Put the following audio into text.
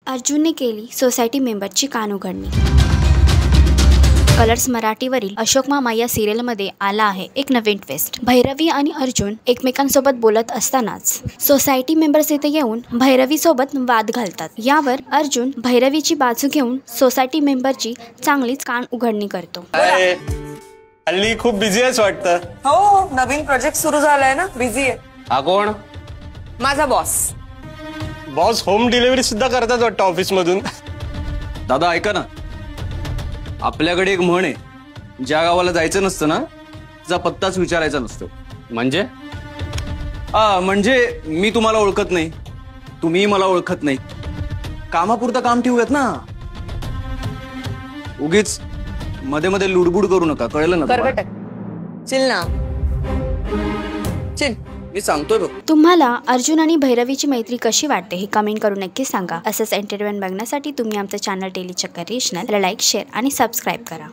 अर्जुनने केली सोसायटी मेंबरची कानउघडणी। कलर्स मराठीवरील अशोक मामा या सिरियलमध्ये आला आहे एक नवीन ट्विस्ट। भैरवी आणि अर्जुन एकमेकांसोबत बोलत असतानाच सोसायटी मेंबर्स इथे येऊन भैरवी सोबत वाद घालतात। यावर अर्जुन भैरवीची बाजू घेऊन सोसायटी मेंबरची चांगलीच कान उघडणी करतो। हल्ली खूप बिझी आहेस वाटतं। हो, नवीन प्रोजेक्ट सुरू झालाय ना, बिझी आहे। हा कोण? माझा बॉस। बॉस होम डिलिव्हरी सुद्धा करतात वाटतं ऑफिस मधून। दादा ऐका ना, आपल्याकडे एक म्हण आहे, ज्या गावाला जायचं नसतं ना त्याचा पत्ताच विचारायचा नसतो। म्हणजे? म्हणजे मी तुम्हाला ओळखत नाही, तुम्ही मला ओळखत नाही, कामापुरतं काम ठेवूयात ना, उगीच मध्ये मध्ये लुडबुड करू नका, कळलं ना? चिल ना, चिल, मी सांगतोय बघ। तुम्हाला अर्जुन आणि भैरवीची मैत्री कशी वाटते हे कमेंट करून नक्की सांगा। असंच एंटरटेनमेंट बघण्यासाठी तुम्ही आमचं चॅनल डेली चक्कर रिजनल लाईक, शेअर आणि सबस्क्राईब करा।